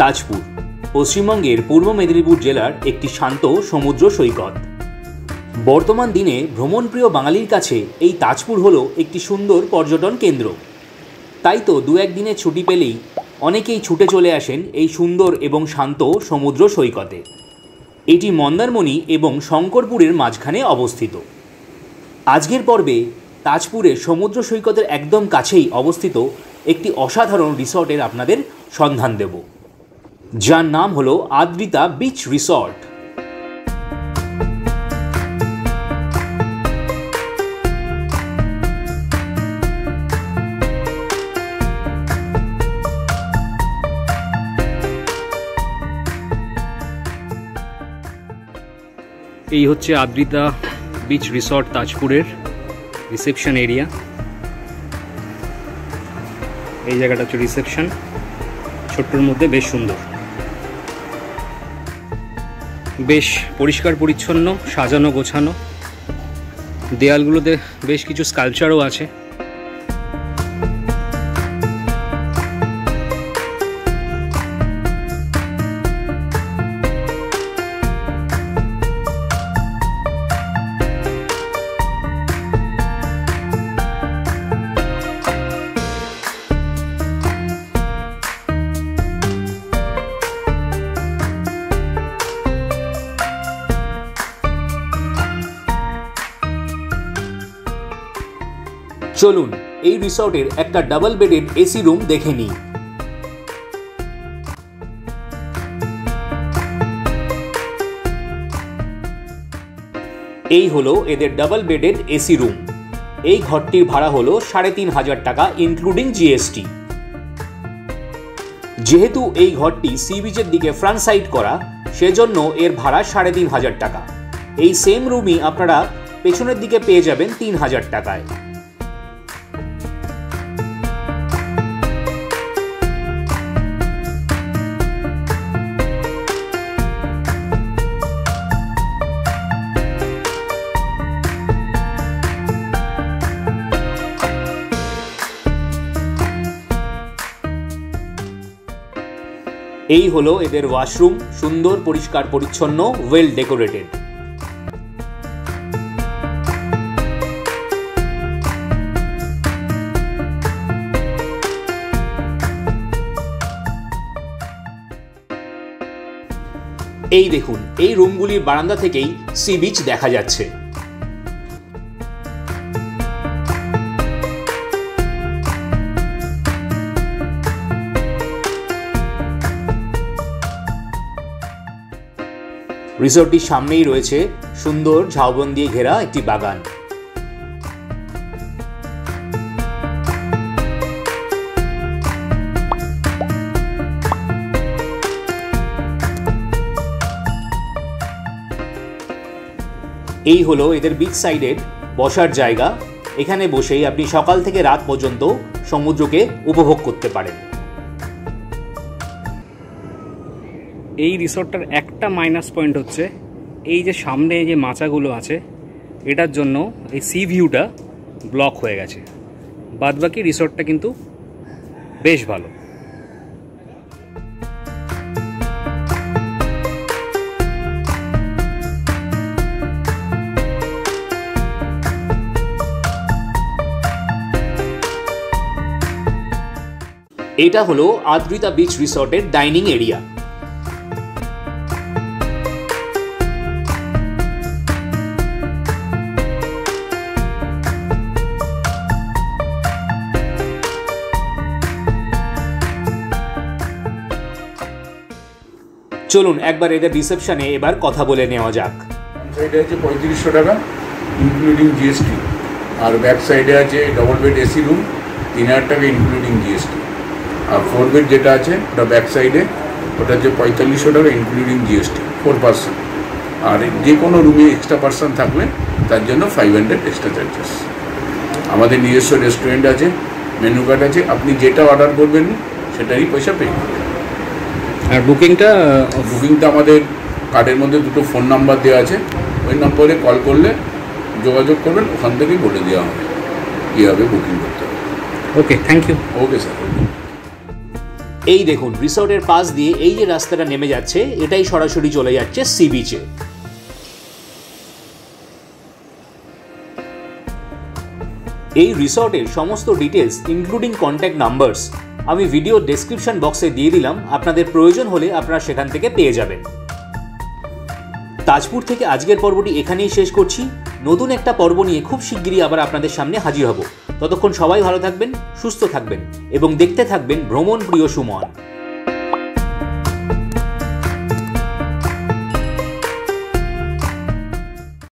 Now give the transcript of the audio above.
তাজপুর পশ্চিমবঙ্গের পূর্ব মেদিনীপুর জেলার একটি শান্ত সমুদ্র সৈকত। বর্তমান দিনে ভ্রমণপ্রিয় বাঙালির কাছে এই তাজপুর হলো একটি সুন্দর পর্যটন কেন্দ্র। তাই তো দু একদিনে ছুটি পেলেই অনেকেই ছুটে চলে আসেন এই সুন্দর এবং শান্ত সমুদ্র সৈকতে। এটি মন্দারমণি এবং শঙ্করপুরের মাঝখানে অবস্থিত। আজকের পর্বে তাজপুরের সমুদ্র সৈকতের একদম কাছেই অবস্থিত একটি অসাধারণ রিসর্টের আপনাদের সন্ধান দেব, যার নাম হলো আদ্রিতা বিচ রিসর্ট। এই হচ্ছে আদ্রিতা বিচ রিসর্ট তাজপুরের রিসেপশন এরিয়া। এই জায়গাটা হচ্ছে রিসেপশন, ছোট্টর মধ্যে বেশ সুন্দর, বেশ পরিষ্কার পরিচ্ছন্ন, সাজানো গোছানো। দেয়ালগুলোতে বেশ কিছু স্কাল্পচারও আছে। চলুন এই রিসর্টের একটা ডাবল বেডেড এসি রুম দেখে নিই। এই হলো এদের ডাবল বেডেড এসি রুম। এই ঘরটির ভাড়া হলো ৩,৫০০ টাকা ইনক্লুডিং জিএসটি। যেহেতু এই ঘরটি সি বিচের দিকে ফ্রন্ট সাইড করা, সেজন্য এর ভাড়া ৩,৫০০ টাকা। এই সেম রুমই আপনারা পেছনের দিকে পেয়ে যাবেন ৩,০০০ টাকায়। এই হলো এদের ওয়াশরুম, সুন্দর পরিষ্কার পরিচ্ছন্ন, ওয়েল ডেকোরেটেড। এই দেখুন, এই রুমগুলির বারান্দা থেকেই সি বিচ দেখা যাচ্ছে। রিসর্টটির সামনেই রয়েছে সুন্দর ঝাউবন দিয়ে ঘেরা একটি বাগান। এই হলো এদের বিচ সাইডের বসার জায়গা। এখানে বসেই আপনি সকাল থেকে রাত পর্যন্ত সমুদ্রকে উপভোগ করতে পারেন। এই রিসর্টটার একটা মাইনাস পয়েন্ট হচ্ছে এই যে সামনে যে মাচাগুলো আছে, এটার জন্য এই সি ভিউটা ব্লক হয়ে গেছে। বাদবাকি রিসর্টটা কিন্তু বেশ ভালো। এটা হলো আদ্রিতা বিচ রিসর্টের ডাইনিং এরিয়া। চলুন একবার এদের রিসেপশনে এবার কথা বলে নেওয়া যাক। সাইডে আছে ৩৫০০ টাকা ইনক্লুডিং জিএসটি, আর ব্যাক সাইডে আছে ডবল বেড এসি রুম ৩,০০০ টাকা ইনক্লুডিং জিএসটি, আর 4 বেড যেটা আছে ওটা ব্যাক সাইডে, ওটা হচ্ছে ৪৫০০ টাকা ইনক্লুডিং জিএসটি 4 পার্সন। আর যে কোনো রুমে এক্সট্রা পার্সন থাকলে তার জন্য 500 এক্সট্রা চার্জেস। আমাদের নিজস্ব রেস্টুরেন্ট আছে, মেনু কার্ড আছে, আপনি যেটা অর্ডার করবেন সেটারই পয়সা পে করবেন। আর বুকিংটা আমাদের কার্ডের মধ্যে দুটো ফোন নাম্বার দেওয়া আছে, ওই নম্বরে কল করলে যোগাযোগ করবেন, ওখান থেকেই বলে দেওয়া হবে কীভাবে বুকিং করতে হবে। ওকে, থ্যাংক ইউ। Okay sir. এই দেখুন রিসর্টের পাশ দিয়ে এই যে রাস্তাটা নেমে যাচ্ছে এটাই সরাসরি চলে যাচ্ছে সি বিচে। এই রিসর্টের সমস্ত ডিটেলস ইনক্লুডিং কন্ট্যাক্ট নাম্বারস আমি ভিডিও ডেসক্রিপশন বক্সে দিয়ে দিলাম, আপনাদের প্রয়োজন হলে আপনারা সেখান থেকে পেয়ে যাবেন। তাজপুর থেকে আজকের পর্বটি এখানেই শেষ করছি। নতুন একটা পর্ব নিয়ে খুব শিগগিরই আবার আপনাদের সামনে হাজির হব। ততক্ষণ সবাই ভালো থাকবেন, সুস্থ থাকবেন এবং দেখতে থাকবেন ভ্রমণ প্রিয় সুমন।